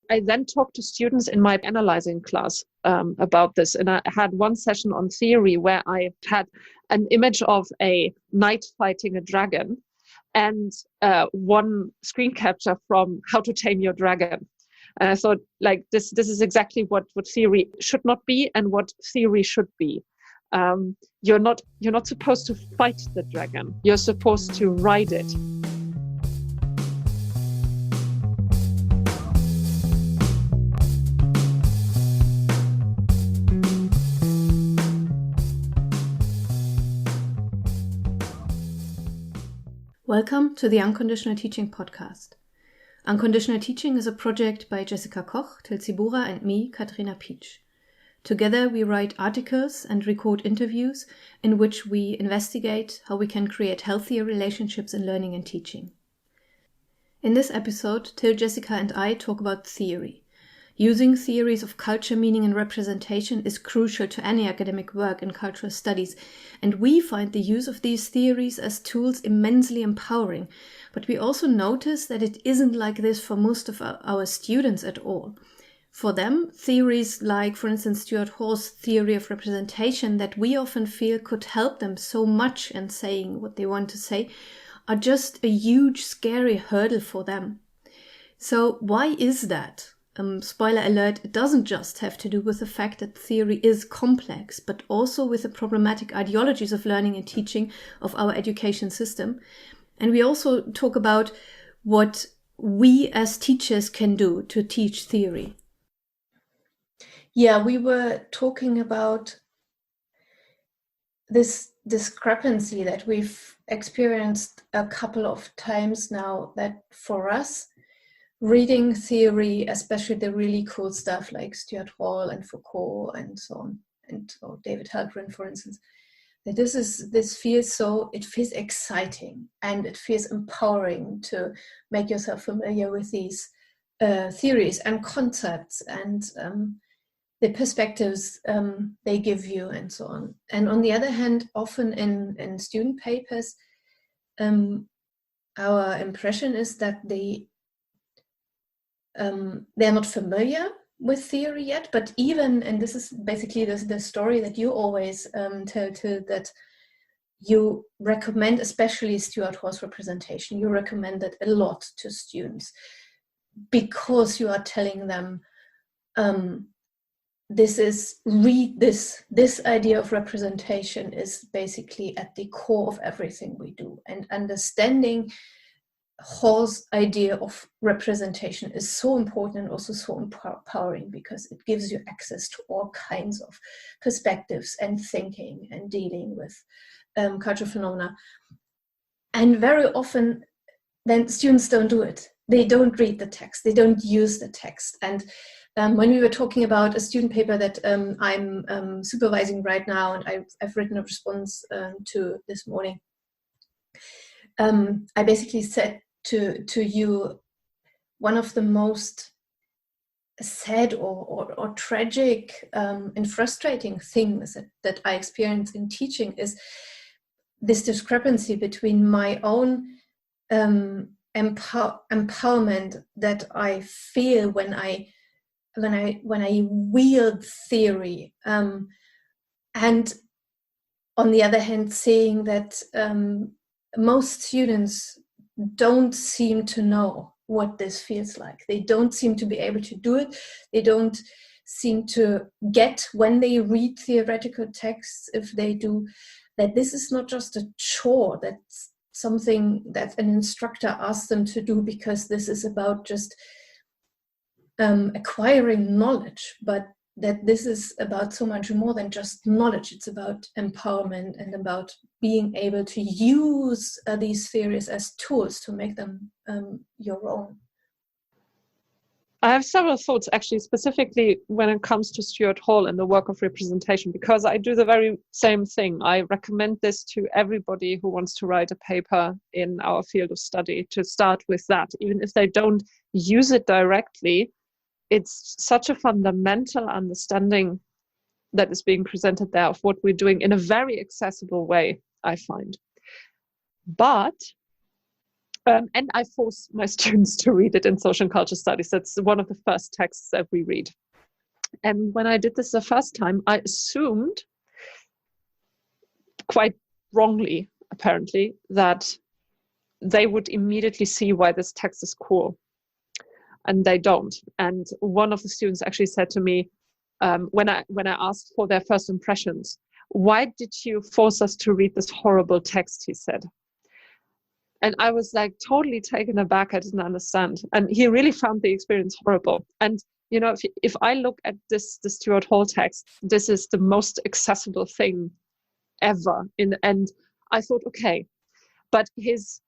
I then talked to students in my analyzing class about this. And I had one session on theory where I had an image of a knight fighting a dragon and one screen capture from How to Tame Your Dragon. And I thought, like, this is exactly what theory should not be and what theory should be. You're not supposed to fight the dragon. You're supposed to ride it. Welcome to the Unconditional Teaching podcast. Unconditional Teaching is a project by Jessica Koch, Tyll and me, Katharina. Together we write articles and record interviews in which we investigate how we can create healthier relationships in learning and teaching. In this episode, Tyll, Jessica and I talk about theory. Using theories of culture, meaning and representation is crucial to any academic work in cultural studies, and we find the use of these theories as tools immensely empowering. But we also notice that it isn't like this for most of our students at all. For them, theories like, for instance, Stuart Hall's theory of representation that we often feel could help them so much in saying what they want to say, are just a huge, scary hurdle for them. So why is that? Spoiler alert, it doesn't just have to do with the fact that theory is complex, but also with the problematic ideologies of learning and teaching of our education system. And we also talk about what we as teachers can do to teach theory. Yeah, we were talking about this discrepancy that we've experienced a couple of times now, that for us, reading theory, especially the really cool stuff like Stuart Hall and Foucault and so on, and David Halperin, for instance, that this feels exciting and it feels empowering to make yourself familiar with these theories and concepts and the perspectives they give you and so on. And on the other hand, often in student papers, our impression is that they're not familiar with theory yet, but even, and this is basically the story that you always tell, that you recommend, especially Stuart Hall's representation, you recommend that a lot to students because you are telling them this idea of representation is basically at the core of everything we do, and understanding Hall's idea of representation is so important and also so empowering because it gives you access to all kinds of perspectives and thinking and dealing with cultural phenomena. And very often then students don't do it. They don't read the text. They don't use the text. And when we were talking about a student paper that I'm supervising right now, and I've written a response to this morning, I basically said to you, one of the most sad or tragic and frustrating things that I experience in teaching is this discrepancy between my own empowerment that I feel when I wield theory, and on the other hand, seeing that most students don't seem to know what this feels like. They don't seem to be able to do it. They don't seem to get, when they read theoretical texts, if they do, that this is not just a chore, that's something that an instructor asks them to do because this is about just acquiring knowledge, but that this is about so much more than just knowledge. It's about empowerment and about being able to use these theories as tools to make them your own. I have several thoughts, actually, specifically when it comes to Stuart Hall and the work of representation, because I do the very same thing. I recommend this to everybody who wants to write a paper in our field of study, to start with that. Even if they don't use it directly, it's such a fundamental understanding that is being presented there of what we're doing in a very accessible way, I find. But And I force my students to read it in social and culture studies. That's one of the first texts that we read. And when I did this the first time, I assumed, quite wrongly apparently, that they would immediately see why this text is cool. And they don't. And one of the students actually said to me, when I asked for their first impressions, "Why did you force us to read this horrible text?" he said. And I was like totally taken aback. I didn't understand. And he really found the experience horrible. And you know, if I look at the Stuart Hall text, this is the most accessible thing ever. And I thought, okay, but his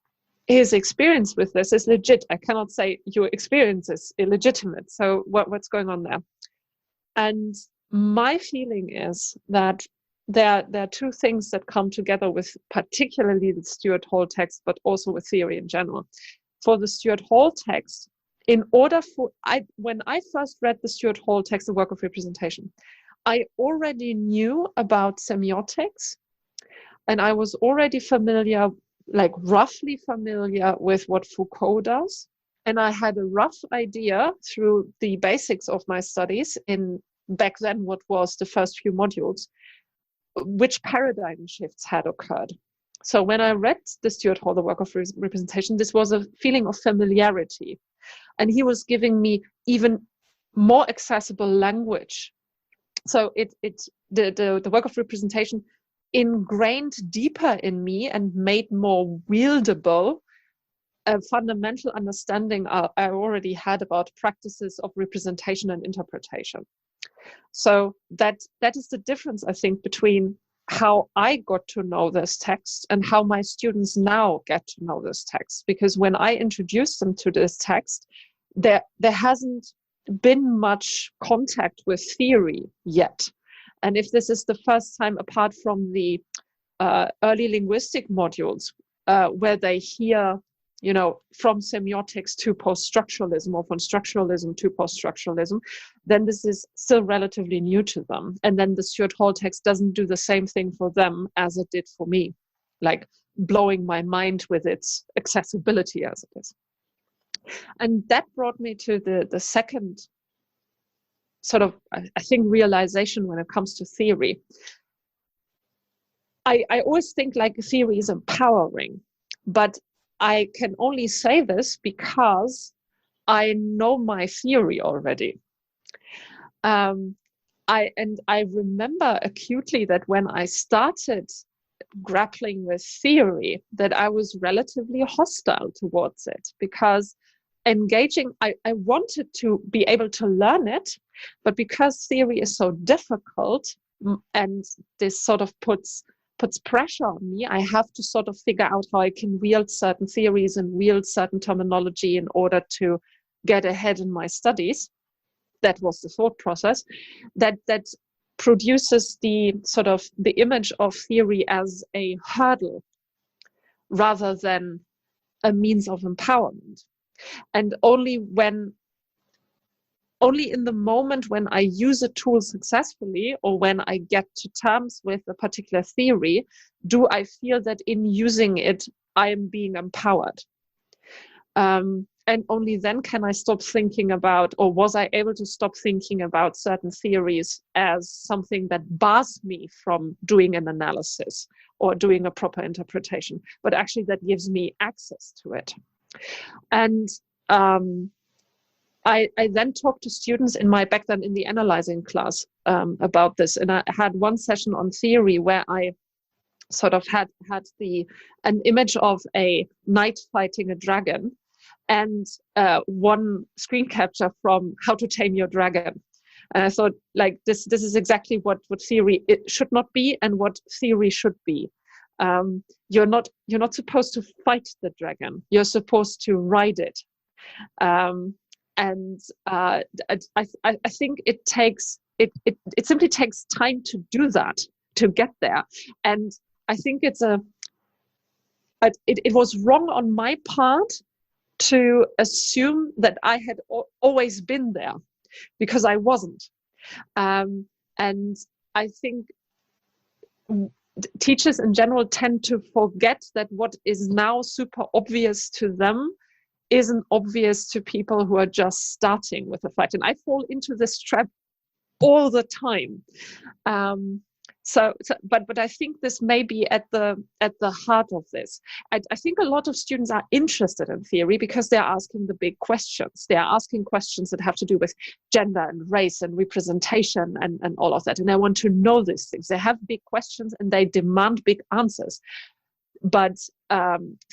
experience with this is legit. I cannot say your experience is illegitimate. So what's going on there? And my feeling is that there are two things that come together with particularly the Stuart Hall text, but also with theory in general. For the Stuart Hall text, when I first read the Stuart Hall text, The Work of Representation, I already knew about semiotics, and I was already familiar, like roughly familiar with what Foucault does. And I had a rough idea through the basics of my studies in back then what was the first few modules, which paradigm shifts had occurred. So when I read the Stuart Hall, The Work of Representation, this was a feeling of familiarity. And he was giving me even more accessible language. So the work of representation ingrained deeper in me and made more wieldable a fundamental understanding I already had about practices of representation and interpretation. So that is the difference, I think, between how I got to know this text and how my students now get to know this text. Because when I introduced them to this text, there hasn't been much contact with theory yet. And if this is the first time, apart from the early linguistic modules, where they hear, you know, from semiotics to post-structuralism or from structuralism to post-structuralism, then this is still relatively new to them. And then the Stuart Hall text doesn't do the same thing for them as it did for me, like blowing my mind with its accessibility as it is. And that brought me to the second sort of, I think, realization when it comes to theory. I always think like theory is empowering, but I can only say this because I know my theory already. I remember acutely that when I started grappling with theory, that I was relatively hostile towards it, because engaging, I wanted to be able to learn it, but because theory is so difficult and this sort of puts pressure on me, I have to sort of figure out how I can wield certain theories and wield certain terminology in order to get ahead in my studies. That was the thought process that produces the sort of the image of theory as a hurdle rather than a means of empowerment. And only in the moment when I use a tool successfully, or when I get to terms with a particular theory, do I feel that in using it, I am being empowered. And only then can I stop thinking about, or was I able to stop thinking about certain theories as something that bars me from doing an analysis or doing a proper interpretation, but actually that gives me access to it. And I then talked to students back then in the analyzing class about this. And I had one session on theory where I sort of had an image of a knight fighting a dragon, and one screen capture from How to Tame Your Dragon. And I thought, like, this is exactly what theory it should not be and what theory should be. You're not supposed to fight the dragon. You're supposed to ride it. And I think it simply takes time to do that, to get there. And I think it was wrong on my part to assume that I had always been there, because I wasn't. And I think teachers in general tend to forget that what is now super obvious to them isn't obvious to people who are just starting with a fight. And I fall into this trap all the time. But I think this may be at the heart of this. I think a lot of students are interested in theory because they're asking the big questions. They are asking questions that have to do with gender and race and representation and all of that. And they want to know these things. They have big questions and they demand big answers. But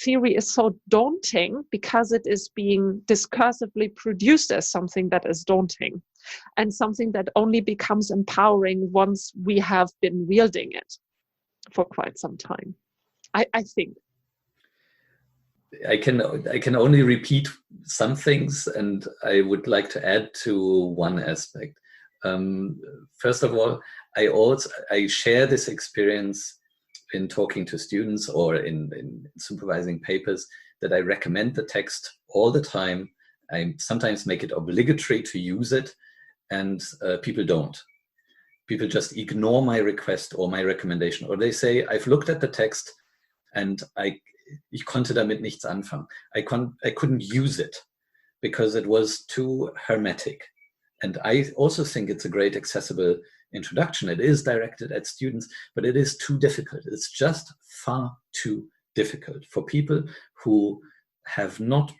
theory is so daunting because it is being discursively produced as something that is daunting and something that only becomes empowering once we have been wielding it for quite some time, I think. I can only repeat some things, and I would like to add to one aspect. First of all, I share this experience in talking to students or in supervising papers, that I recommend the text all the time. I sometimes make it obligatory to use it, and people don't. People just ignore my request or my recommendation, or they say, I've looked at the text and ich konnte damit nichts anfangen. I couldn't use it because it was too hermetic. And I also think it's a great accessible introduction. It is directed at students, but it is too difficult. It's just far too difficult for people who have not,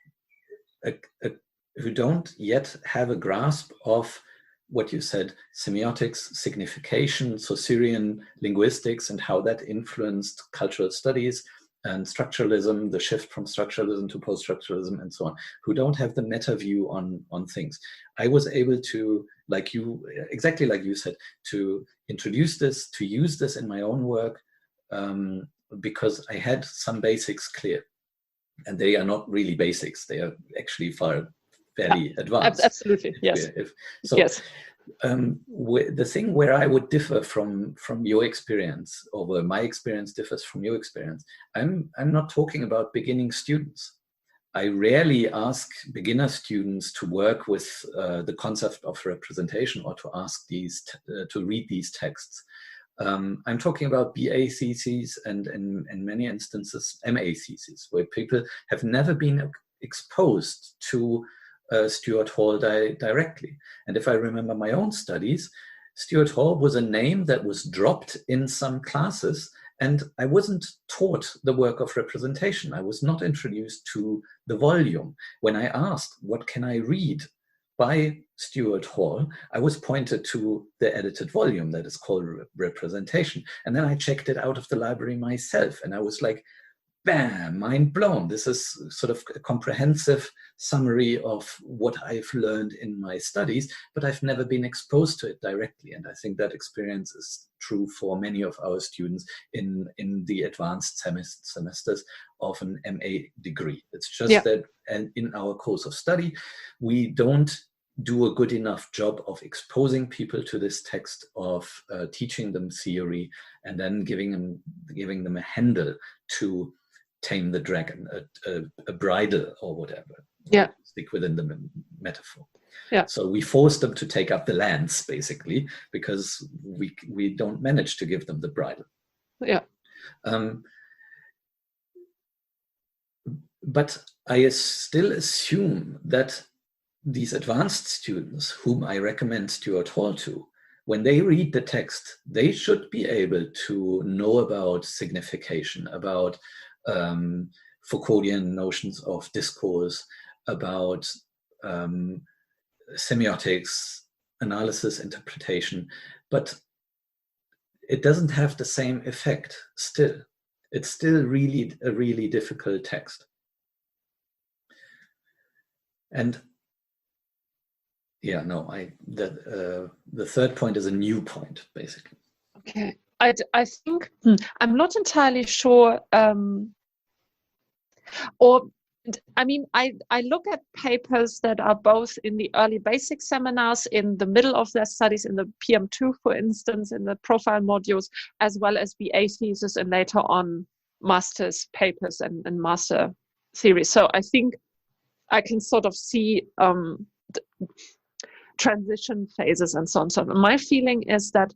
who don't yet have a grasp of what you said, semiotics, signification, Saussurian linguistics, and how that influenced cultural studies and structuralism, the shift from structuralism to post-structuralism, and so on, who don't have the meta view on things. I was able to, like you, exactly like you said, to introduce this, to use this in my own work, because I had some basics clear. And they are not really basics. They are actually fairly advanced. Absolutely, yes. Yes. The thing where I would differ from your experience, or where my experience differs from your experience, I'm not talking about beginning students. I rarely ask beginner students to work with the concept of representation or to ask to read these texts. I'm talking about BA theses and in many instances MA theses, where people have never been exposed to Stuart Hall directly. And if I remember my own studies, Stuart Hall was a name that was dropped in some classes, and I wasn't taught the work of representation. I was not introduced to the volume. When I asked, what can I read by Stuart Hall, I was pointed to the edited volume that is called Representation. And then I checked it out of the library myself, and I was like, bam, mind blown. This is sort of a comprehensive summary of what I've learned in my studies, but I've never been exposed to it directly. And I think that experience is true for many of our students in the advanced semesters of an MA degree. It's just that in our course of study, we don't do a good enough job of exposing people to this text, of teaching them theory, and then giving them a handle to tame the dragon, a bridle or whatever. Yeah. Stick within the metaphor. Yeah. So we force them to take up the lance, basically, because we don't manage to give them the bridle. Yeah. But I still assume that these advanced students, whom I recommend Stuart Hall to, when they read the text, they should be able to know about signification, about Foucauldian notions of discourse, about semiotics, analysis, interpretation, but it doesn't have the same effect still. It's still really a really difficult text. And the third point is a new point, basically. Okay. I think I'm not entirely sure, I look at papers that are both in the early basic seminars, in the middle of their studies, in the PM2, for instance, in the profile modules, as well as BA thesis and later on master's papers and master theory. So I think I can sort of see transition phases and so on. So my feeling is that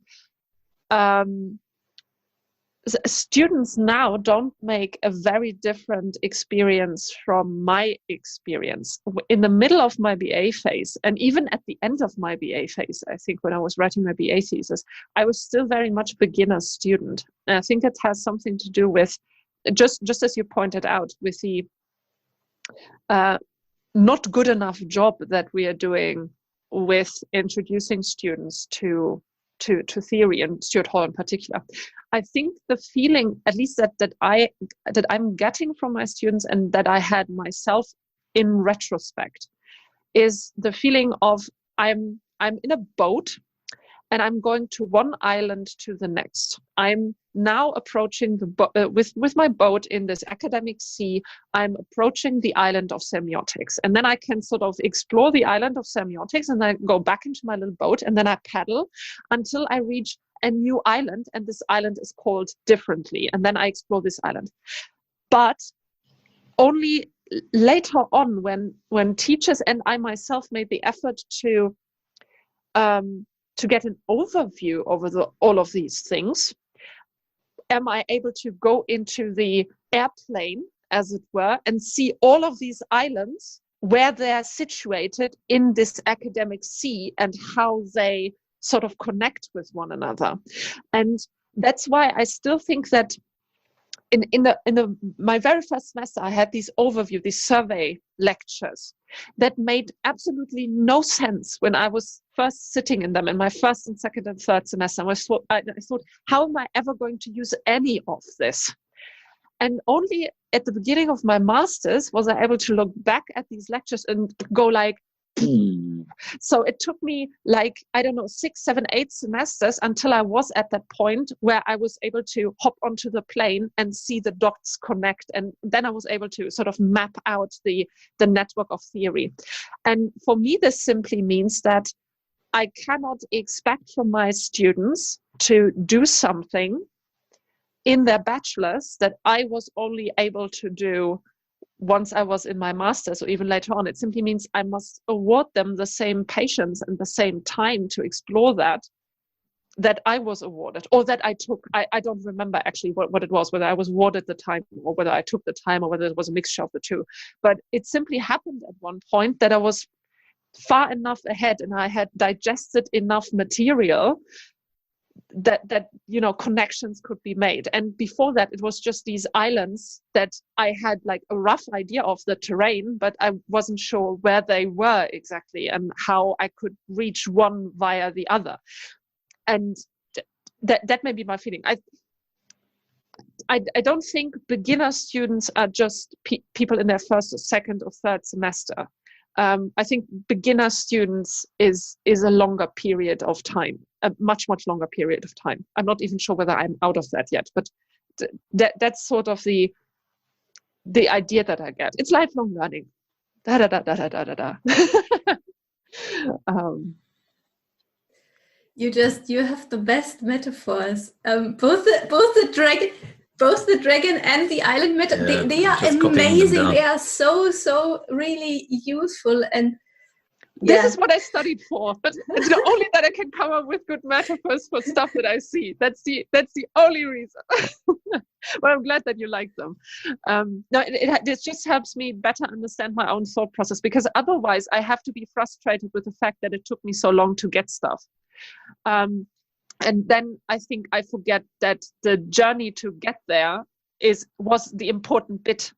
students now don't make a very different experience from my experience. In the middle of my BA phase, and even at the end of my BA phase, I think when I was writing my BA thesis, I was still very much beginner student. And I think it has something to do with, just as you pointed out, with the not good enough job that we are doing with introducing students to theory, and Stuart Hall in particular. I think the feeling, at least that I'm getting from my students, and that I had myself in retrospect, is the feeling of I'm in a boat and I'm going to one island to the next. I'm now approaching with my boat in this academic sea. I'm approaching the island of semiotics, and then I can sort of explore the island of semiotics, and then go back into my little boat, and then I paddle until I reach a new island, and this island is called differently, and then I explore this island. But only later on, when teachers and I myself made the effort to get an overview over all of these things, am I able to go into the airplane, as it were, and see all of these islands, where they're situated in this academic sea, and how they sort of connect with one another. And that's why I still think that in my very first semester, I had these overview, these survey lectures that made absolutely no sense when I was first sitting in them in my first and second and third semester. I thought, how am I ever going to use any of this? And only at the beginning of my master's was I able to look back at these lectures and go like, so it took me like, I don't know, 6, 7, 8 semesters until I was at that point where I was able to hop onto the plane and see the dots connect. And then I was able to sort of map out the network of theory. And for me, this simply means that I cannot expect from my students to do something in their bachelor's that I was only able to do once I was in my master's, or even later on. It simply means I must award them the same patience and the same time to explore that I was awarded, or that I took. I don't remember actually what it was, whether I was awarded the time, or whether I took the time, or whether it was a mixture of the two. But it simply happened at one point that I was far enough ahead, and I had digested enough material that connections could be made. And before that, it was just these islands that I had like a rough idea of the terrain, but I wasn't sure where they were exactly and how I could reach one via the other. And that may be my feeling. I don't think beginner students are just people in their first or second or third semester. I think beginner students is a longer period of time, a much, much longer period of time. I'm not even sure whether I'm out of that yet, but that's sort of the idea that I get. It's lifelong learning. Da da da da da da da. You have the best metaphors. Both the dragon and the island metaphor. They are amazing. They are so really useful. And this is what I studied for. But it's not only that I can come up with good metaphors for stuff that I see. That's the only reason. Well, I'm glad that you like them. No, it just helps me better understand my own thought process, because otherwise I have to be frustrated with the fact that it took me so long to get stuff. And then I think I forget that the journey to get there was the important bit.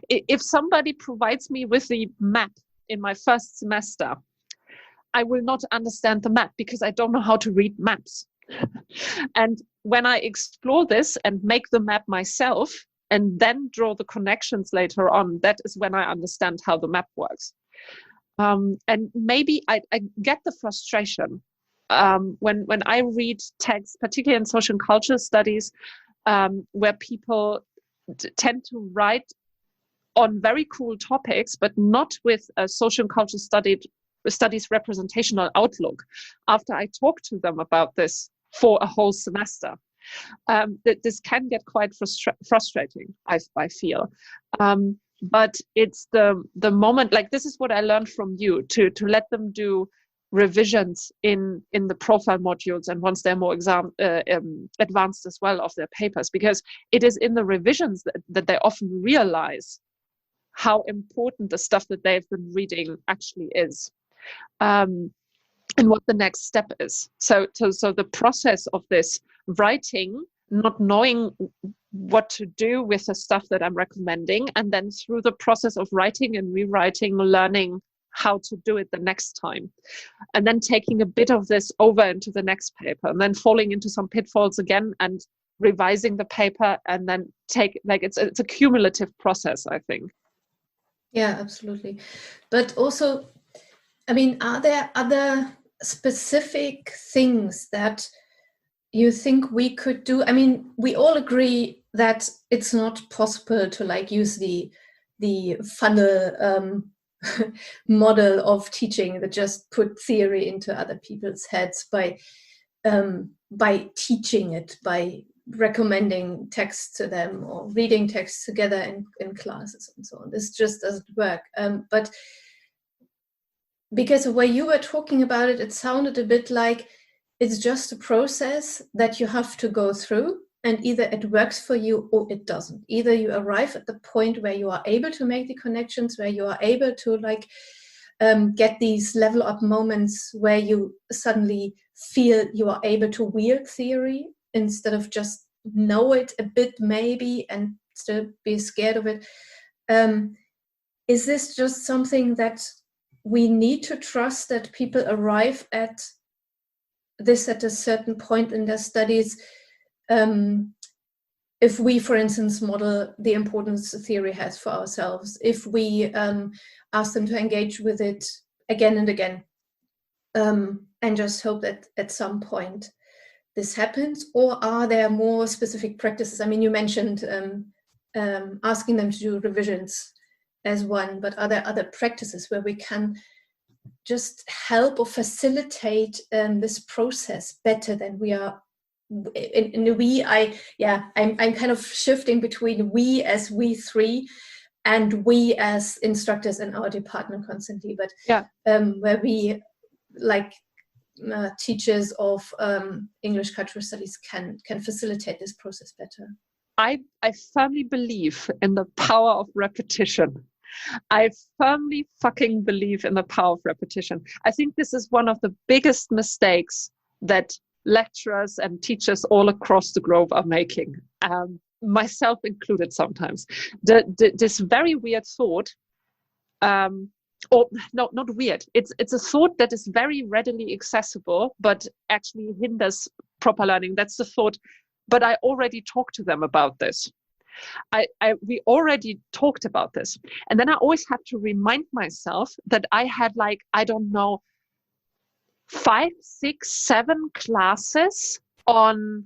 If somebody provides me with the map in my first semester, I will not understand the map because I don't know how to read maps. And when I explore this and make the map myself and then draw the connections later on, that is when I understand how the map works. And maybe I get the frustration when I read texts, particularly in social and cultural studies, where people tend to write on very cool topics, but not with a social and cultural studies representational outlook. After I talk to them about this for a whole semester, that this can get quite frustrating, I feel. But it's the moment, like this is what I learned from you, to let them do revisions in the profile modules, and once they're more advanced as well of their papers, because it is in the revisions that they often realize how important the stuff that they've been reading actually is, and what the next step is. So the process of this writing, not knowing what to do with the stuff that I'm recommending, and then through the process of writing and rewriting, learning how to do it the next time, and then taking a bit of this over into the next paper, and then falling into some pitfalls again and revising the paper, and then it's a cumulative process, I think. Yeah, absolutely. But also, I mean, are there other specific things that you think we could do? I mean, we all agree that it's not possible to use the funnel model of teaching that just put theory into other people's heads by teaching it, by recommending texts to them or reading texts together in classes and so on. This just doesn't work. But because the way you were talking about it, it sounded a bit like it's just a process that you have to go through, and either it works for you or it doesn't. Either you arrive at the point where you are able to make the connections, where you are able to get these level up moments where you suddenly feel you are able to wield theory instead of just know it a bit maybe and still be scared of it. Is this just something that we need to trust, that people arrive at this at a certain point in their studies? If we, for instance, model the importance theory has for ourselves, if we ask them to engage with it again and again, and just hope that at some point this happens? Or are there more specific practices? I mean, you mentioned asking them to do revisions as one, but are there other practices where we can just help or facilitate this process better than we are? I'm kind of shifting between we as we three and we as instructors in our department constantly, but where we teachers of English cultural studies can facilitate this process better. I firmly believe in the power of repetition. I firmly fucking believe in the power of repetition. I think this is one of the biggest mistakes that lecturers and teachers all across the globe are making, myself included sometimes. This very weird thought, or no, not weird. It's a thought that is very readily accessible, but actually hinders proper learning. That's the thought. But I already talked to them about this. We already talked about this. And then I always have to remind myself that I had 5, 6, 7 classes on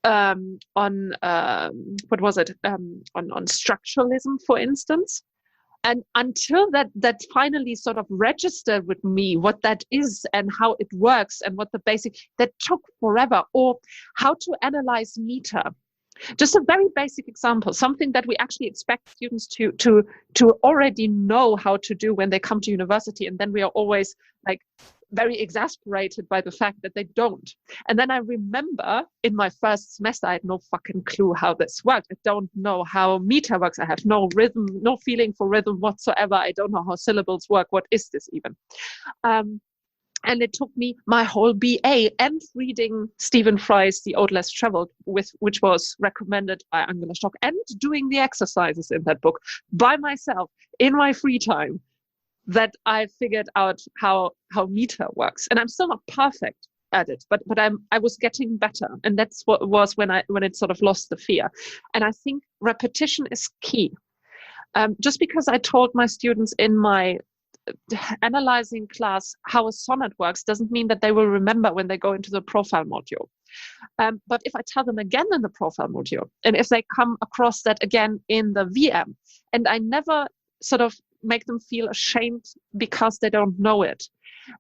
what was it? On structuralism, for instance. And until that finally sort of registered with me what that is and how it works and what the basic, that took forever. Or how to analyze meter. Just a very basic example, something that we actually expect students to already know how to do when they come to university, and then we are always very exasperated by the fact that they don't. And then I remember in my first semester, I had no fucking clue how this works. I don't know how meter works. I have no rhythm, no feeling for rhythm whatsoever. I don't know how syllables work. What is this even? And it took me my whole BA and reading Stephen Fry's The Ode Less Traveled, which was recommended by Angela Stock, and doing the exercises in that book by myself in my free time, that I figured out how meter works. And I'm still not perfect at it, but I was getting better. And that's what was when it sort of lost the fear. And I think repetition is key. Just because I told my students in my analyzing class how a sonnet works doesn't mean that they will remember when they go into the profile module. But if I tell them again in the profile module, and if they come across that again in the VM, and I never sort of make them feel ashamed because they don't know it,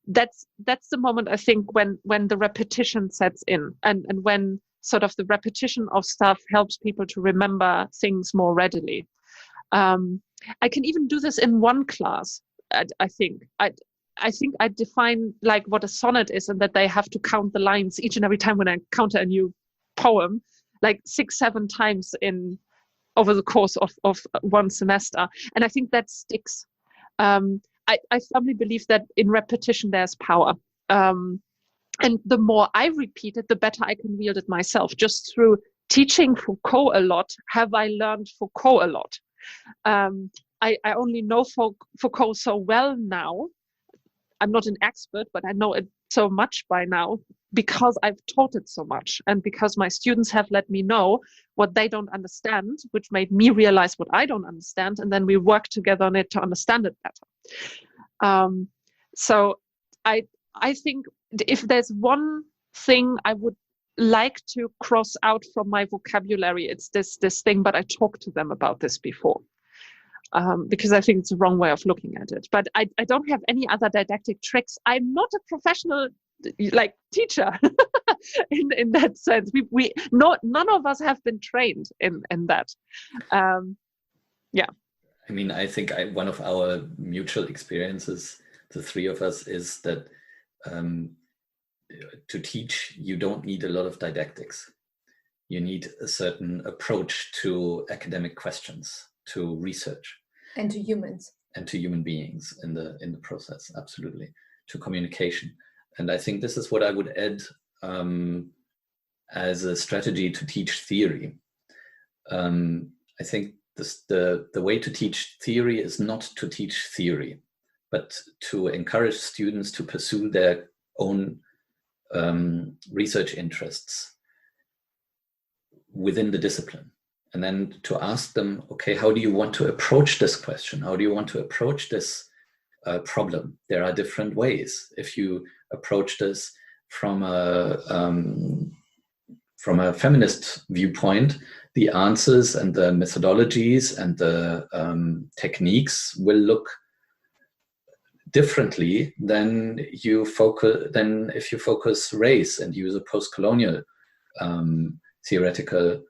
that's the moment, I think, when the repetition sets in, and when sort of the repetition of stuff helps people to remember things more readily. I can even do this in one class. I think I think I define like what a sonnet is, and that they have to count the lines each and every time when I encounter a new poem, like 6-7 times over the course of one semester. And I think that sticks. I firmly believe that in repetition there's power. And the more I repeat it, the better I can wield it myself. Just through teaching Foucault a lot, have I learned Foucault a lot. I only know Foucault so well now. I'm not an expert, but I know it so much by now because I've taught it so much, and because my students have let me know what they don't understand, which made me realize what I don't understand, and then we work together on it to understand it better. So I think if there's one thing I would like to cross out from my vocabulary, it's this thing, but I talked to them about this before. Because I think it's the wrong way of looking at it. But I don't have any other didactic tricks. I'm not a professional like teacher in that sense. None of us have been trained in that. Yeah. I mean, I think one of our mutual experiences, the three of us, is that to teach, you don't need a lot of didactics. You need a certain approach to academic questions, to research, and to humans, and to human beings in the process. Absolutely, to communication. And I think this is what I would add as a strategy to teach theory. I think the way to teach theory is not to teach theory, but to encourage students to pursue their own research interests within the discipline. And then to ask them, okay, how do you want to approach this question? How do you want to approach this problem? There are different ways. If you approach this from a feminist viewpoint, the answers and the methodologies and the techniques will look differently than if you focus race and use a post-colonial theoretical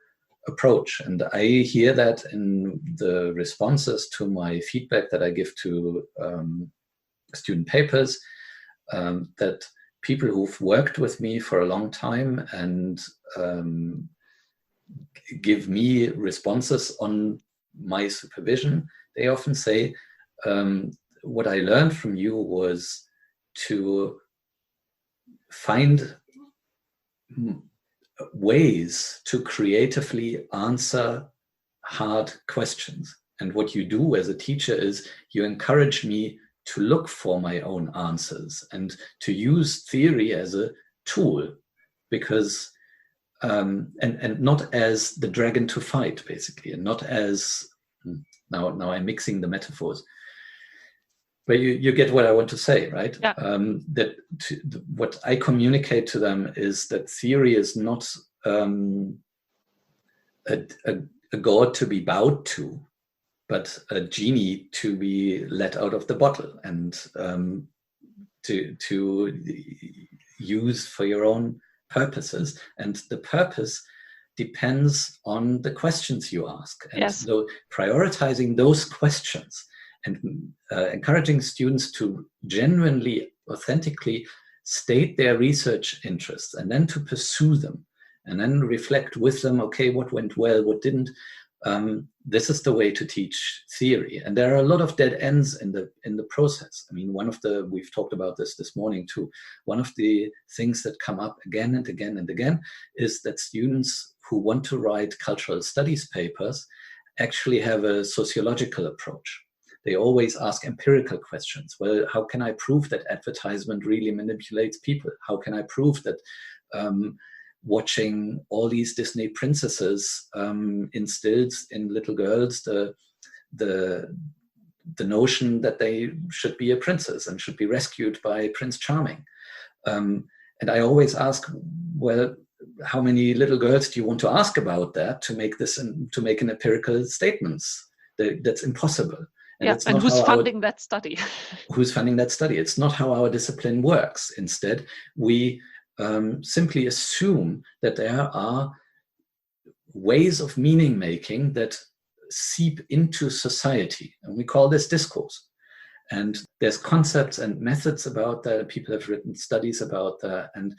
approach. And I hear that in the responses to my feedback that I give to student papers, that people who've worked with me for a long time and give me responses on my supervision, they often say, what I learned from you was to find ways to creatively answer hard questions. And what you do as a teacher is you encourage me to look for my own answers and to use theory as a tool, because and not as the dragon to fight, basically, and not as now I'm mixing the metaphors, but you get what I want to say, right? Yeah. What I communicate to them is that theory is not a god to be bowed to, but a genie to be let out of the bottle and to use for your own purposes. And the purpose depends on the questions you ask. And yes. So prioritizing those questions and encouraging students to genuinely, authentically state their research interests and then to pursue them and then reflect with them, okay, what went well, what didn't. This is the way to teach theory. And there are a lot of dead ends in the process. I mean, we've talked about this morning too. One of the things that come up again and again and again is that students who want to write cultural studies papers actually have a sociological approach. They always ask empirical questions. Well, how can I prove that advertisement really manipulates people? How can I prove that watching all these Disney princesses instills in little girls the notion that they should be a princess and should be rescued by Prince Charming? And I always ask, well, how many little girls do you want to ask about that to make an empirical statements? That's impossible. And who's funding that study? Who's funding that study? It's not how our discipline works. Instead, we simply assume that there are ways of meaning making that seep into society, and we call this discourse. And there's concepts and methods about that. People have written studies about that, and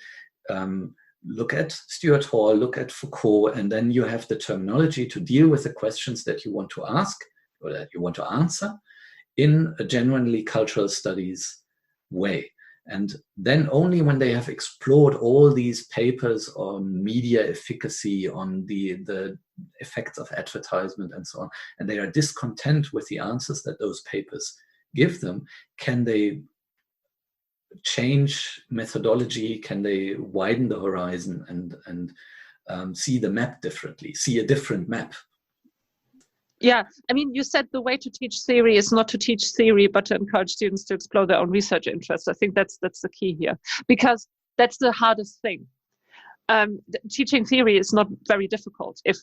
look at Stuart Hall, look at Foucault, and then you have the terminology to deal with the questions that you want to ask or that you want to answer in a genuinely cultural studies way. And then only when they have explored all these papers on media efficacy, on the effects of advertisement and so on, and they are discontent with the answers that those papers give them, can they change methodology, can they widen the horizon and see the map differently, see a different map. Yeah, I mean, you said the way to teach theory is not to teach theory, but to encourage students to explore their own research interests. I think that's the key here, because that's the hardest thing. Teaching theory is not very difficult if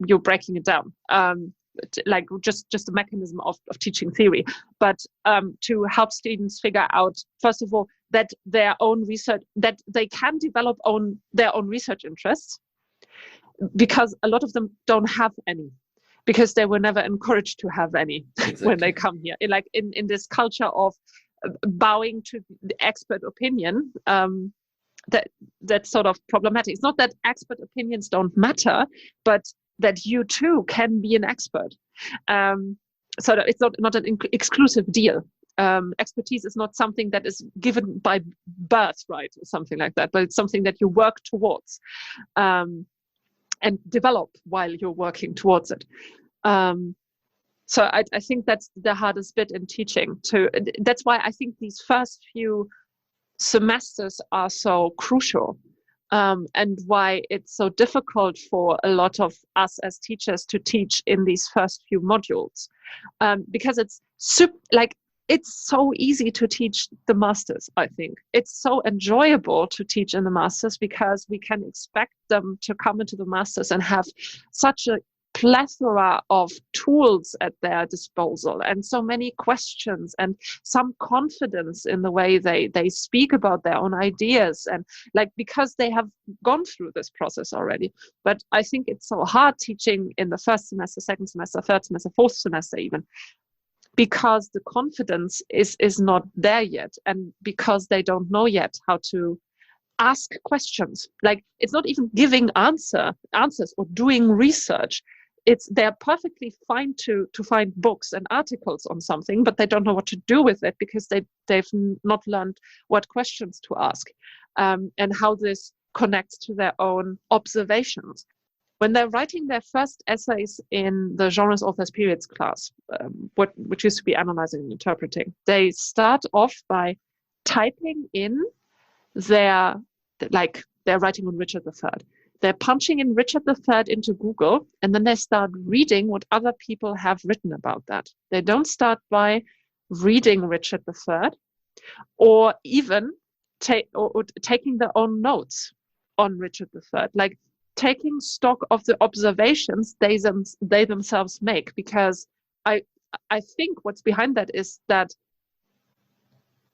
you're breaking it down, like just a mechanism of teaching theory. But to help students figure out, first of all, that their own research, that they can develop their own research interests, because a lot of them don't have any, because they were never encouraged to have any. Exactly. When they come here. Like in this culture of bowing to the expert opinion, that's sort of problematic. It's not that expert opinions don't matter, but that you too can be an expert. So that it's not an exclusive deal. Expertise is not something that is given by birth, right, or something like that, but it's something that you work towards. And develop while you're working towards it. So I think that's the hardest bit in teaching. That's why I think these first few semesters are so crucial, and why it's so difficult for a lot of us as teachers to teach in these first few modules, because it's it's so easy to teach the masters. I think it's so enjoyable to teach in the masters, because we can expect them to come into the masters and have such a plethora of tools at their disposal, and so many questions, and some confidence in the way they speak about their own ideas, and because they have gone through this process already. But I think it's so hard teaching in the first semester, second semester, third semester, fourth semester even, because the confidence is not there yet, and because they don't know yet how to ask questions. It's not even giving answers or doing research. They're perfectly fine to find books and articles on something, but they don't know what to do with it, because they've not learned what questions to ask, and how this connects to their own observations. When they're writing their first essays in the genres, authors, periods class, which used to be analyzing and interpreting, they start off by typing in they're writing on Richard III. They're punching in Richard III into Google, and then they start reading what other people have written about that. They don't start by reading Richard III, or even taking their own notes on Richard III. Taking stock of the observations they themselves make, because I think what's behind that is that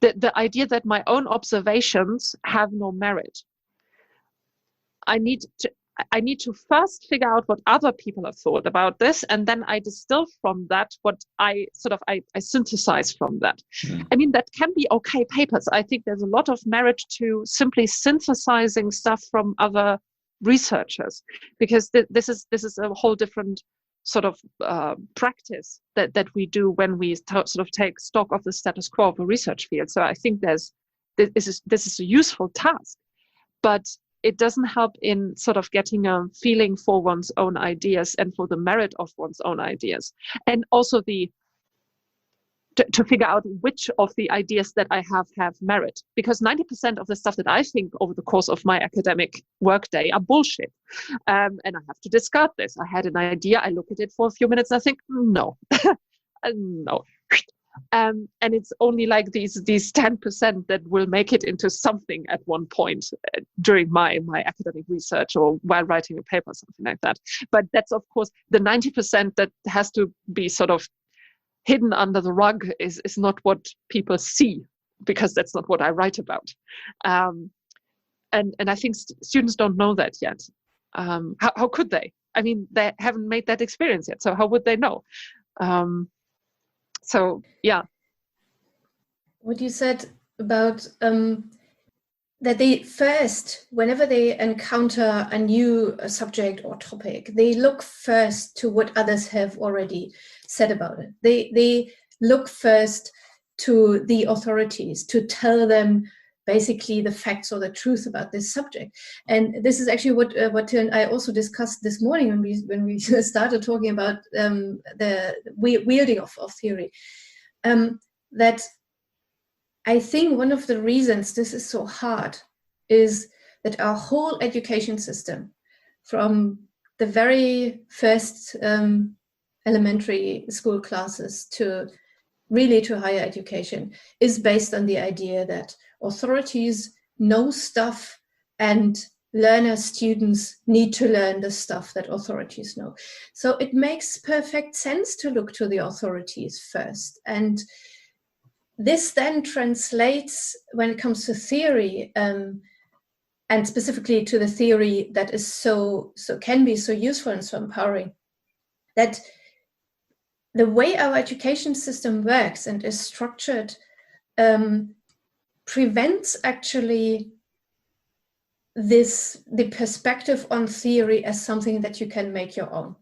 the idea that my own observations have no merit. I need to first figure out what other people have thought about this, and then I distill from that what I synthesize from that. Mm. I mean, that can be okay papers. I think there's a lot of merit to simply synthesizing stuff from other researchers, because this is a whole different sort of practice that we do when we sort of take stock of the status quo of a research field. So I think this is a useful task, but it doesn't help in sort of getting a feeling for one's own ideas and for the merit of one's own ideas, and also to figure out which of the ideas that I have merit, because 90% of the stuff that I think over the course of my academic workday are bullshit, and I have to discard this. I had an idea, I look at it for a few minutes, and I think no, no, and it's only these 10% that will make it into something at one point during my academic research or while writing a paper, something like that. But that's of course the 90% that has to be sort of hidden under the rug is not what people see, because that's not what I write about. And I think students don't know that yet. How could they? I mean, they haven't made that experience yet, so how would they know? So, yeah. what you said about that they first, whenever they encounter a new subject or topic, they look first to what others have already said about it. They look first to the authorities to tell them basically the facts or the truth about this subject. And this is actually what Tyll and I also discussed this morning when we started talking about the wielding of theory. That I think one of the reasons this is so hard is that our whole education system, from the very first elementary school classes to higher education, is based on the idea that authorities know stuff and learners, students need to learn the stuff that authorities know. So it makes perfect sense to look to the authorities first. And this then translates, when it comes to theory, and specifically to the theory that is can be so useful and so empowering, that the way our education system works and is structured prevents actually the perspective on theory as something that you can make your own.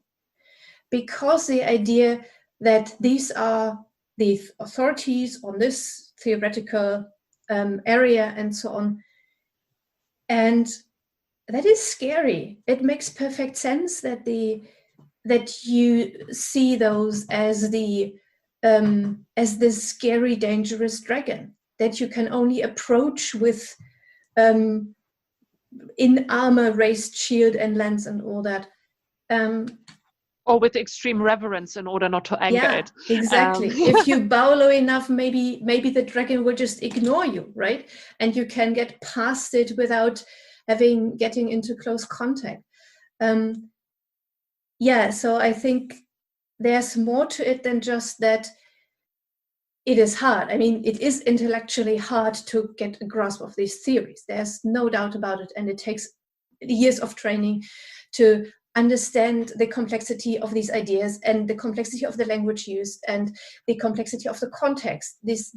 Because the idea that these are the authorities on this theoretical area and so on. And that is scary. It makes perfect sense that you see those as this scary, dangerous dragon that you can only approach with in armor, raised shield and lance and all that. Or with extreme reverence in order not to anger it. Exactly. If you bow low enough, maybe the dragon will just ignore you, right? And you can get past it without getting into close contact. So I think there's more to it than just that it is hard. I mean, it is intellectually hard to get a grasp of these theories. There's no doubt about it. And it takes years of training to understand the complexity of these ideas and the complexity of the language used and the complexity of the context these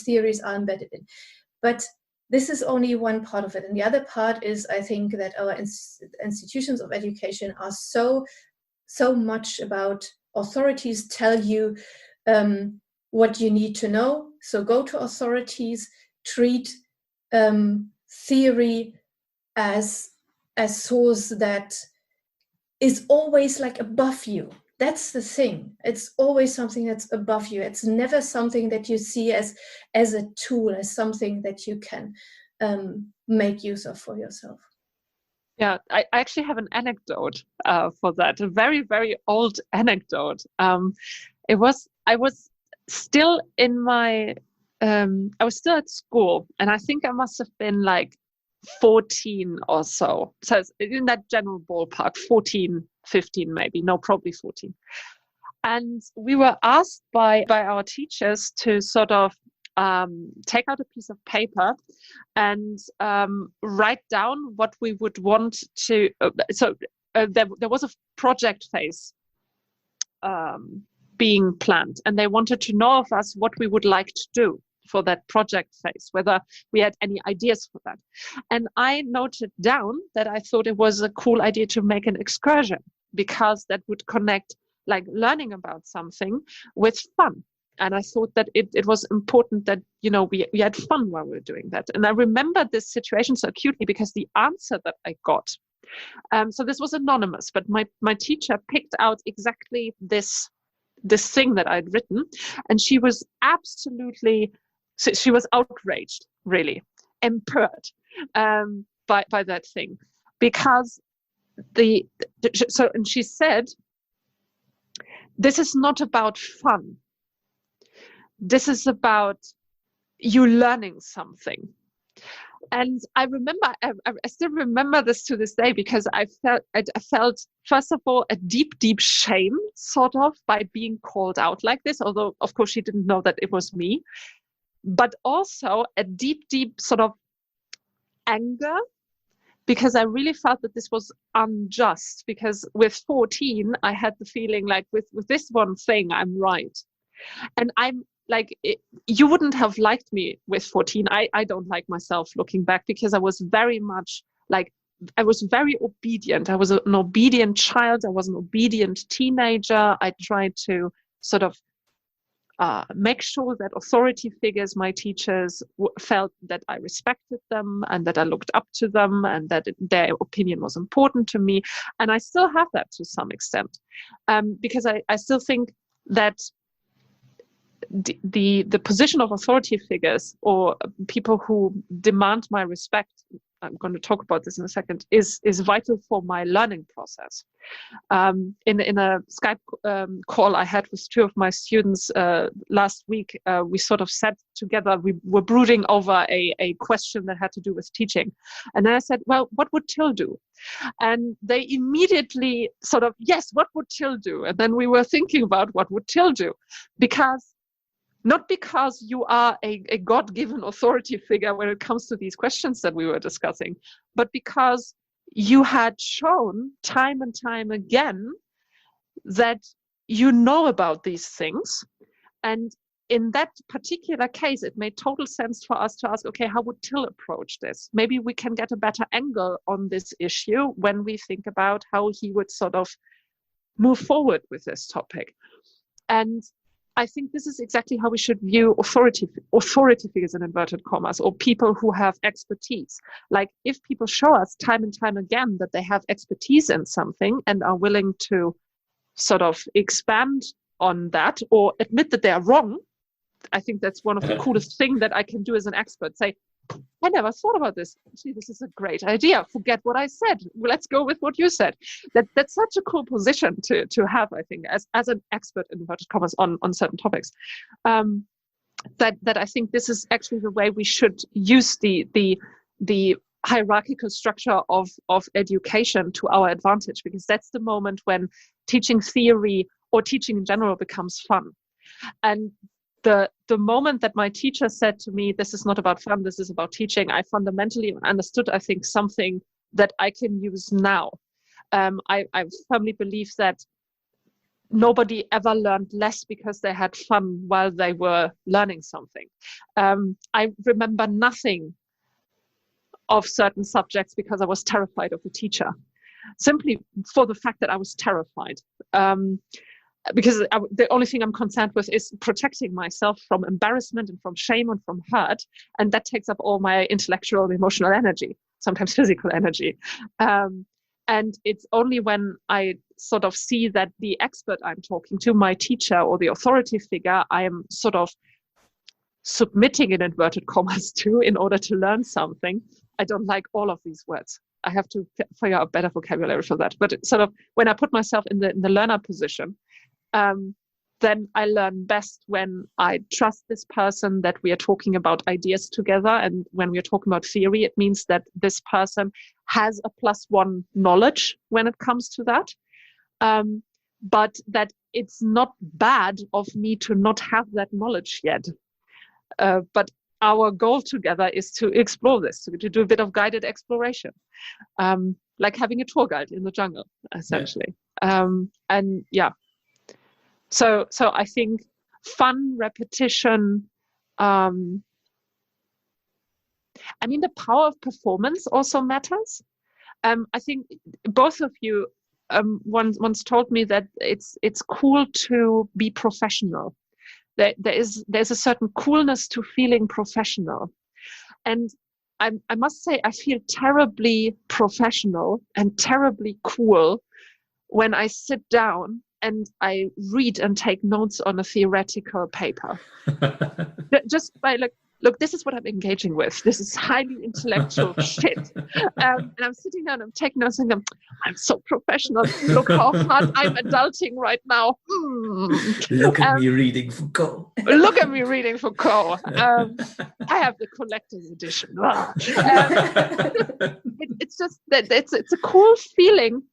theories are embedded in. But this is only one part of it. And the other part is, I think, that our institutions of education are so much about authorities tell you what you need to know. So go to authorities, treat theory as a source that is always like above you. That's the thing. It's always something that's above you. It's never something that you see as a tool, as something that you can make use of for yourself. Yeah, I actually have an anecdote for that, a very, very old anecdote. I was still in my, I was still at school, and I think I must have been like 14 or so. So it's in that general ballpark, 14, 15 maybe, no, probably 14. And we were asked by our teachers to sort of take out a piece of paper and write down what we would want to. There was a project phase being planned, and they wanted to know of us what we would like to do for that project phase, whether we had any ideas for that. And I noted down that I thought it was a cool idea to make an excursion, because that would connect like learning about something with fun. And I thought that it was important that, we had fun while we were doing that. And I remember this situation so acutely because the answer that I got, so this was anonymous, but my teacher picked out exactly this thing that I'd written, and she was she was outraged, really impaired by that thing, because and she said, this is not about fun. This is about you learning something. And I remember, I still remember this to this day, because I felt, first of all, a deep, deep shame, sort of, by being called out like this, although, of course, she didn't know that it was me. But also a deep, deep sort of anger, because I really felt that this was unjust, because with 14, I had the feeling like with this one thing, I'm right. And you wouldn't have liked me with 14. I don't like myself looking back, because I was very much I was very obedient. I was an obedient child. I was an obedient teenager. I tried to sort of make sure that authority figures, my teachers, felt that I respected them and that I looked up to them and that their opinion was important to me. And I still have that to some extent, because I still think that the position of authority figures or people who demand my respect, I'm going to talk about this in a second, is vital for my learning process. In a Skype call I had with 2 of my students last week, we sort of sat together, we were brooding over a question that had to do with teaching. And then I said, well, what would Tyll do? And they immediately sort of, yes, what would Tyll do? And then we were thinking about what would Tyll do? Not because you are a God-given authority figure when it comes to these questions that we were discussing, but because you had shown time and time again that you know about these things. And in that particular case, it made total sense for us to ask, okay, how would Tyll approach this? Maybe we can get a better angle on this issue when we think about how he would sort of move forward with this topic. And I think this is exactly how we should view authority figures in inverted commas, or people who have expertise. Like, if people show us time and time again that they have expertise in something and are willing to sort of expand on that or admit that they are wrong, I think that's one of the coolest things that I can do as an expert. Say, I never thought about this. Gee, this is a great idea. Forget what I said. Let's go with what you said. That's such a cool position to have, I think, as an expert in inverted commas on certain topics. That I think this is actually the way we should use the hierarchical structure of education to our advantage, because that's the moment when teaching theory or teaching in general becomes fun. And the moment that my teacher said to me, this is not about fun, this is about teaching, I fundamentally understood, I think, something that I can use now. I firmly believe that nobody ever learned less because they had fun while they were learning something. I remember nothing of certain subjects because I was terrified of the teacher, simply for the fact that I was terrified. Because the only thing I'm concerned with is protecting myself from embarrassment and from shame and from hurt. And that takes up all my intellectual and emotional energy, sometimes physical energy. And it's only when I sort of see that the expert I'm talking to, my teacher or the authority figure, I am sort of submitting in inverted commas to in order to learn something. I don't like all of these words. I have to figure out better vocabulary for that. But it's sort of when I put myself in the learner position, then I learn best when I trust this person, that we are talking about ideas together. And when we are talking about theory, it means that this person has a +1 knowledge when it comes to that. But that it's not bad of me to not have that knowledge yet. But our goal together is to explore this, to do a bit of guided exploration, like having a tour guide in the jungle, essentially. Yeah. And yeah. So I think fun, repetition, I mean, the power of performance also matters. I think both of you once told me that it's cool to be professional. There's a certain coolness to feeling professional. And I must say, I feel terribly professional and terribly cool when I sit down and I read and take notes on a theoretical paper. Just by look, this is what I'm engaging with. This is highly intellectual shit. And I'm sitting down, I'm taking notes and I'm so professional. Look how hard I'm adulting right now. Look at me reading Foucault. Look at me reading Foucault. I have the collector's edition. It's just that it's a cool feeling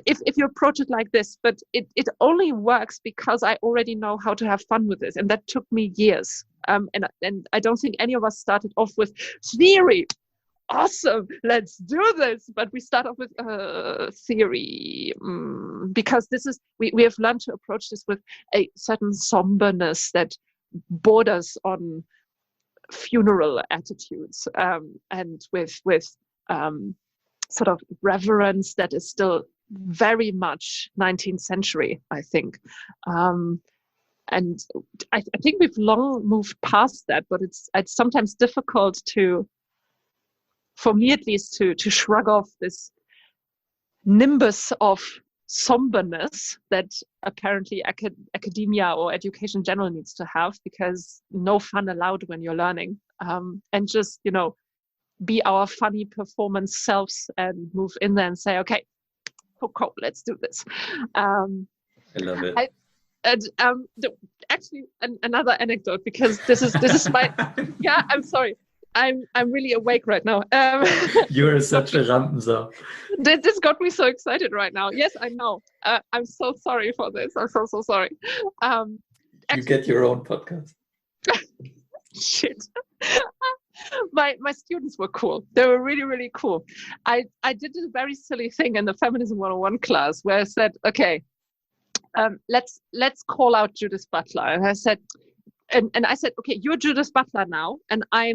if you approach it like this, but it only works because I already know how to have fun with this, and that took me years. And I don't think any of us started off with theory. Awesome, let's do this. But we start off with theory because this is we have learned to approach this with a certain somberness that borders on funeral attitudes, and with sort of reverence that is still very much 19th century, I think. And I think we've long moved past that, but it's sometimes difficult for me at least, to shrug off this nimbus of somberness that apparently academia or education in general needs to have, because no fun allowed when you're learning, and just, be our funny performance selves and move in there and say, okay, cool, let's do this. I love it. Actually, another anecdote, because this is my yeah, I'm sorry, I'm really awake right now. You're such a Rampensau. This got me so excited right now. Yes, I know. I'm so sorry for this. I'm so sorry. You get your own podcast. Shit. My students were cool. They were really, really cool. I did a very silly thing in the Feminism 101 class where I said, okay, let's call out Judith Butler. And I said, okay, you're Judith Butler now, and I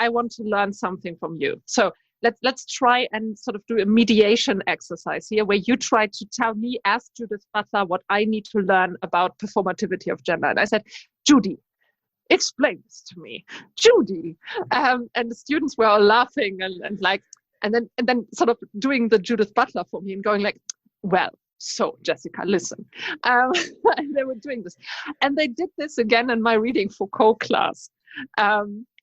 want to learn something from you. So let's try and sort of do a mediation exercise here, where you try to tell me as Judith Butler what I need to learn about performativity of gender. And I said, Judy, explain this to me, Judy. And the students were all laughing and then sort of doing the Judith Butler for me and going like, well, so Jessica, listen. And they were doing this, and they did this again in my reading Foucault class,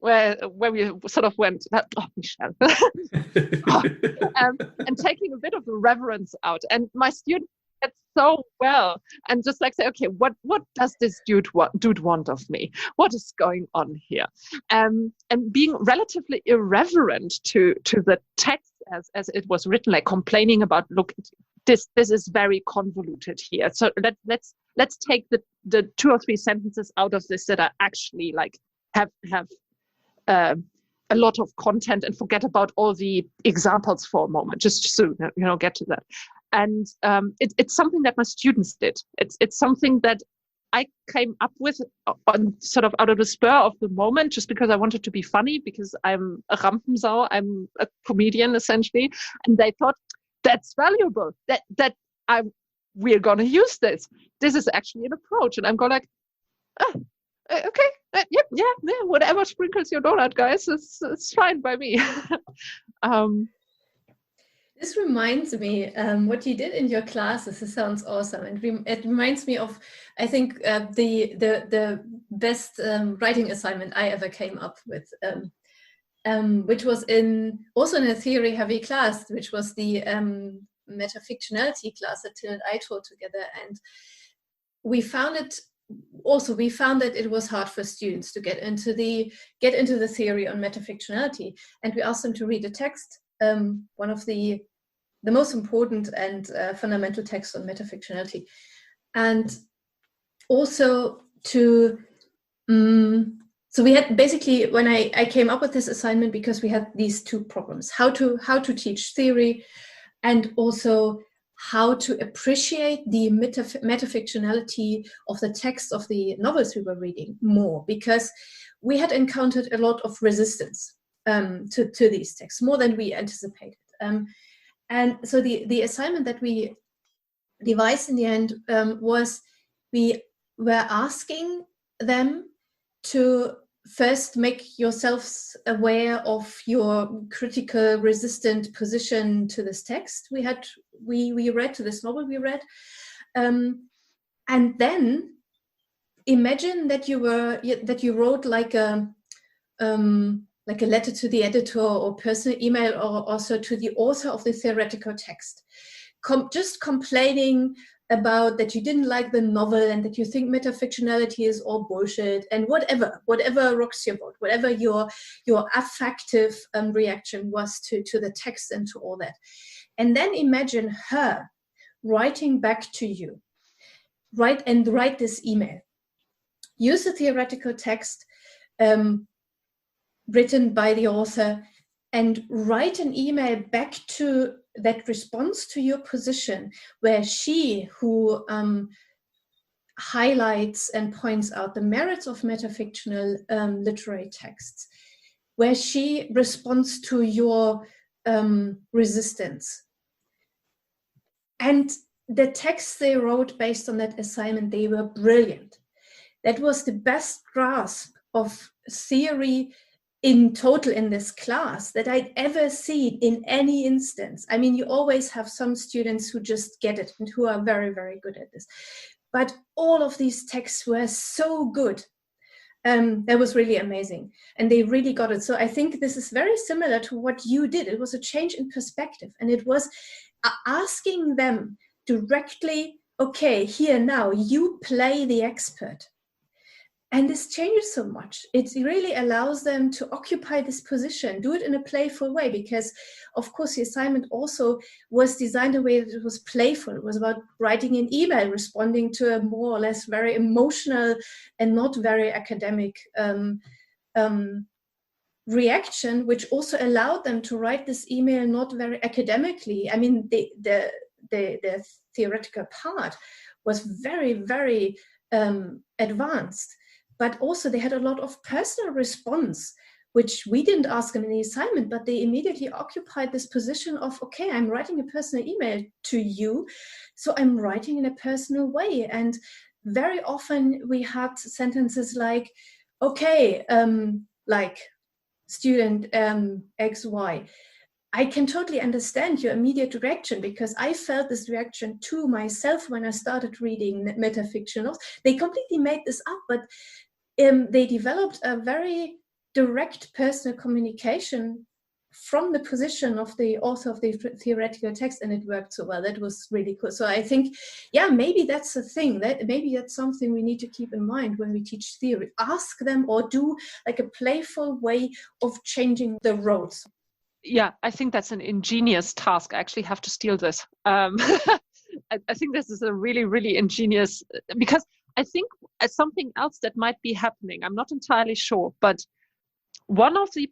where we sort of went, oh, Michelle, and taking a bit of the reverence out. And my students did so well, and just like say, okay, what does this dude want of me? What is going on here? And being relatively irreverent to the text as it was written, like complaining about, look, this is very convoluted here. So let's take the 2 or 3 sentences out of this that are actually like have a lot of content, and forget about all the examples for a moment, just to get to that. And it's something that my students did. It's something that I came up with on sort of out of the spur of the moment, just because I wanted to be funny, because I'm a Rampensau, I'm a comedian essentially, and they thought that's valuable. We're gonna use this. This is actually an approach, and I'm going like, okay, yeah, whatever sprinkles your donut, guys, it's fine by me. This reminds me what you did in your classes. This sounds awesome, and it reminds me of, I think, the best writing assignment I ever came up with, which was also in a theory-heavy class, which was the metafictionality class that Tyll and I taught together, and we found that it was hard for students to get into the theory on metafictionality, and we asked them to read a text, one of the most important and fundamental texts on metafictionality, and also to so we had basically, when I came up with this assignment, because we had these 2 problems: how to teach theory, and also how to appreciate the metafictionality of the text of the novels we were reading more, because we had encountered a lot of resistance to these texts, more than we anticipated. And so the assignment that we devised in the end was, we were asking them to first make yourselves aware of your critical, resistant position to this text we read, to this novel we read, and then imagine that you wrote like a letter to the editor, or personal email, or also to the author of the theoretical text, just complaining about that you didn't like the novel, and that you think metafictionality is all bullshit, and whatever rocks your boat, whatever your affective reaction was to the text and to all that. And then imagine her writing back to you, write this email, use the theoretical text written by the author, and write an email back to that response to your position, where she, who highlights and points out the merits of metafictional literary texts, where she responds to your resistance. And the texts they wrote based on that assignment, they were brilliant. That was the best grasp of theory in total in this class that I'd ever seen in any instance. I mean, you always have some students who just get it and who are very, very good at this. But all of these texts were so good. That was really amazing. And they really got it. So I think this is very similar to what you did. It was a change in perspective. And it was asking them directly, okay, here now, you play the expert. And this changes so much. It really allows them to occupy this position, do it in a playful way, because of course the assignment also was designed in a way that it was playful. It was about writing an email, responding to a more or less very emotional and not very academic reaction, which also allowed them to write this email not very academically. I mean, the theoretical part was very, very advanced. But also they had a lot of personal response, which we didn't ask them in the assignment, but they immediately occupied this position of, okay, I'm writing a personal email to you, so I'm writing in a personal way. And very often we had sentences like, okay, like student XY, I can totally understand your immediate reaction, because I felt this reaction to myself when I started reading metafictionals. They completely made this up, but they developed a very direct personal communication from the position of the author of the theoretical text, and it worked so well. That was really cool. So I think, yeah, maybe that's a thing. Maybe that's something we need to keep in mind when we teach theory. Ask them, or do like a playful way of changing the roles. Yeah, I think that's an ingenious task. I actually have to steal this. I think this is a really, really ingenious, because I think something else that might be happening, I'm not entirely sure, but one of the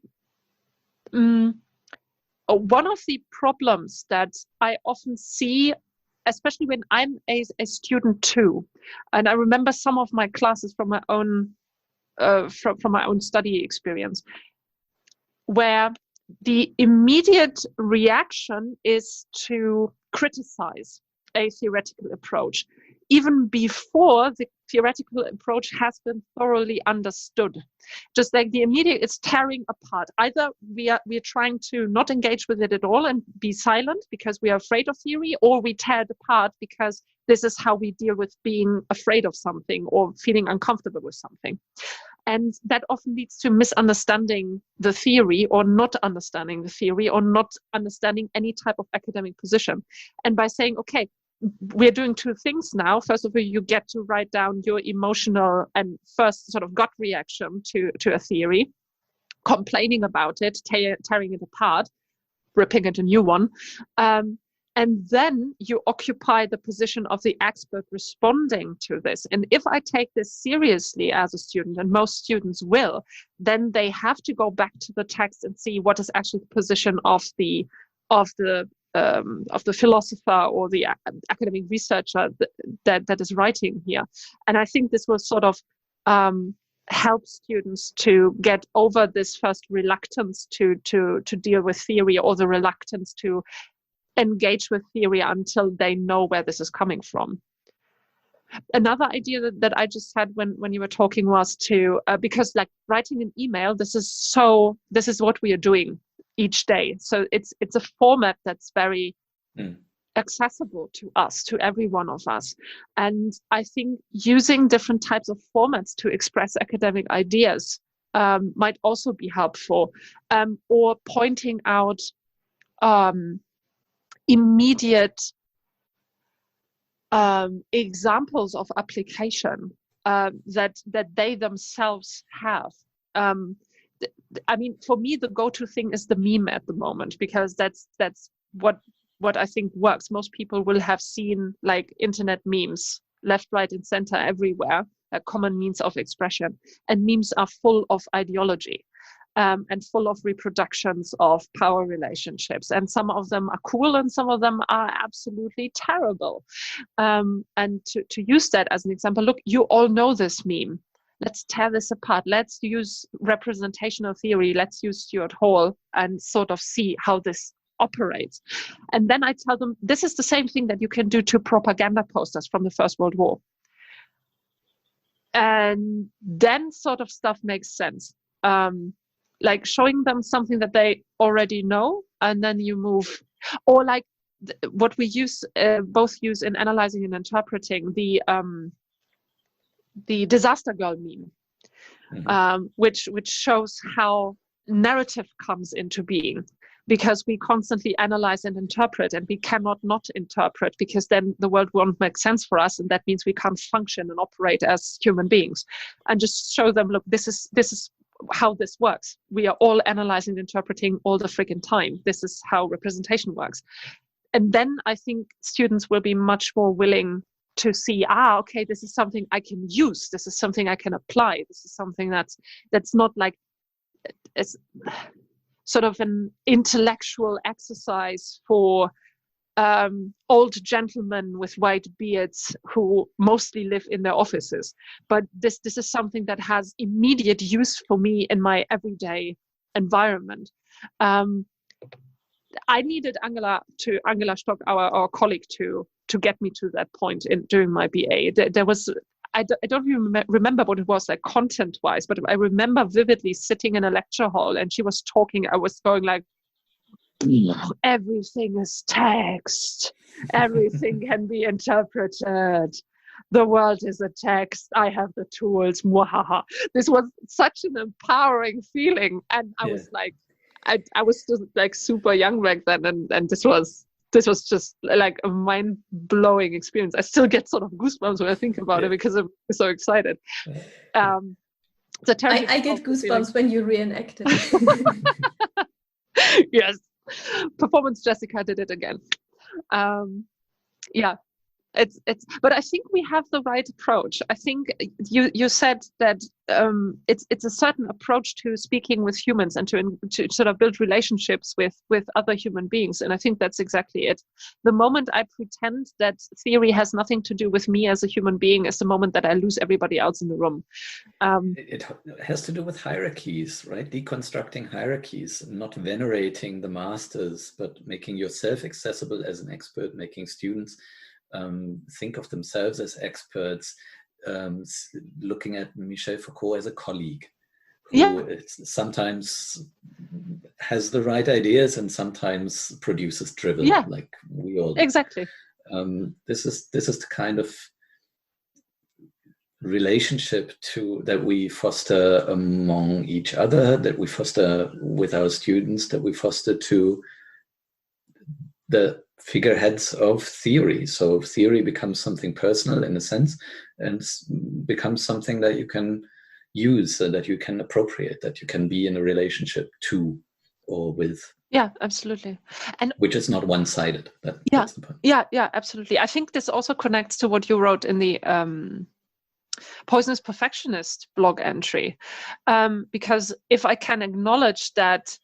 problems that I often see, especially when I'm a student too, and I remember some of my classes from my own from my own study experience, where the immediate reaction is to criticize a theoretical approach, even before the theoretical approach has been thoroughly understood. Just like the immediate, it's tearing apart. Either we are trying to not engage with it at all and be silent because we are afraid of theory, or we tear it apart because this is how we deal with being afraid of something or feeling uncomfortable with something. And that often leads to misunderstanding the theory, or not understanding the theory, or not understanding any type of academic position. And by saying, okay, we're doing two things now. First of all, you get to write down your emotional and first sort of gut reaction to a theory, complaining about it, tearing it apart, ripping it a new one. And then you occupy the position of the expert responding to this. And if I take this seriously as a student, and most students will, then they have to go back to the text and see what is actually the position of the philosopher or the academic researcher that is writing here. And I think this will sort of help students to get over this first reluctance to deal with theory, or the reluctance to engage with theory until they know where this is coming from. Another idea that I just had when you were talking was to, because like writing an email, this is what we are doing each day. So it's a format that's very accessible to us, to every one of us. And I think using different types of formats to express academic ideas might also be helpful, or pointing out immediate examples of application that they themselves have. I mean, for me, the go-to thing is the meme at the moment, because that's what I think works. Most people will have seen like internet memes, left, right, and center, everywhere, a common means of expression. And memes are full of ideology. and full of reproductions of power relationships. And some of them are cool and some of them are absolutely terrible. And to use that as an example, look, you all know this meme. Let's tear this apart. Let's use representational theory. Let's use Stuart Hall and sort of see how this operates. And then I tell them, this is the same thing that you can do to propaganda posters from the First World War. And then sort of stuff makes sense. Like showing them something that they already know, and then you move, or like what we both use in analyzing and interpreting the disaster girl meme, which shows how narrative comes into being, because we constantly analyze and interpret, and we cannot not interpret, because then the world won't make sense for us, and that means we can't function and operate as human beings. And just show them, look, this is how this works. We are all analyzing and interpreting all the freaking time. This is how representation works. And then I think students will be much more willing to see, okay, this is something I can use. This is something I can apply. This is something that's not like it's sort of an intellectual exercise for old gentlemen with white beards who mostly live in their offices. But this is something that has immediate use for me in my everyday environment. I needed Angela Stock, our colleague, to get me to that point during my BA. There was, I don't remember what it was like content-wise, but I remember vividly sitting in a lecture hall and she was talking. I was going like, everything is text. Everything can be interpreted. The world is a text. I have the tools. Mwahaha. This was such an empowering feeling, and I was like, I was just like super young back then, and this was just like a mind-blowing experience. I still get sort of goosebumps when I think about it because I'm so excited. I get goosebumps when you reenact it. Yes. Performance Jessica did it again. Yeah, it's but I think we have the right approach. I think you said that it's a certain approach to speaking with humans and to sort of build relationships with other human beings, and I think that's exactly it. The moment I pretend that theory has nothing to do with me as a human being is the moment that I lose everybody else in the room. It has to do with hierarchies, right? Deconstructing hierarchies, not venerating the masters, but making yourself accessible as an expert, making students think of themselves as experts, looking at Michel Foucault as a colleague who sometimes has the right ideas and sometimes produces drivel, like we all do. Exactly. This is the kind of relationship that we foster among each other, that we foster with our students, that we foster to the figureheads of theory. So theory becomes something personal in a sense, and becomes something that you can use, that you can appropriate, that you can be in a relationship to or with. Yeah, absolutely. And which is not one-sided. That's the point. Yeah, absolutely. I think this also connects to what you wrote in the Poisonous Perfectionist blog entry, because if I can acknowledge that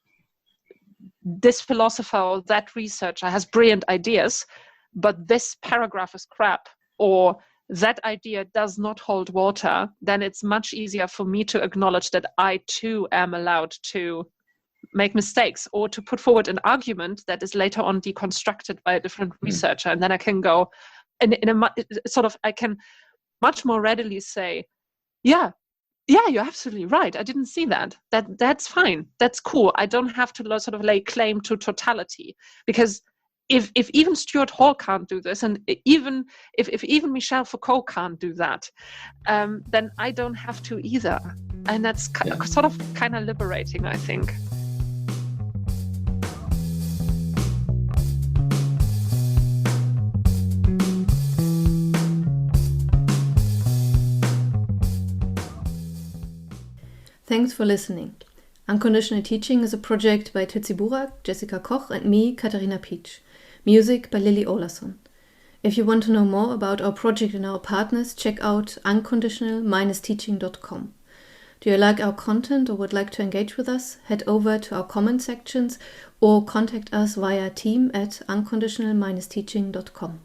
this philosopher or that researcher has brilliant ideas, but this paragraph is crap, or that idea does not hold water, then it's much easier for me to acknowledge that I too am allowed to make mistakes, or to put forward an argument that is later on deconstructed by a different researcher. And then I can go I can much more readily say, yeah, you're absolutely right. I didn't see that. That's fine. That's cool. I don't have to sort of lay claim to totality, because if even Stuart Hall can't do this, and even if even Michel Foucault can't do that, then I don't have to either. And that's sort of kind of liberating, I think. Thanks for listening. Unconditional Teaching is a project by Tyll, Jessica Koch, and me, Katharina Peach. Music by Lily Olason. If you want to know more about our project and our partners, check out unconditional-teaching.com. Do you like our content or would like to engage with us? Head over to our comment sections or contact us via team@unconditional-teaching.com.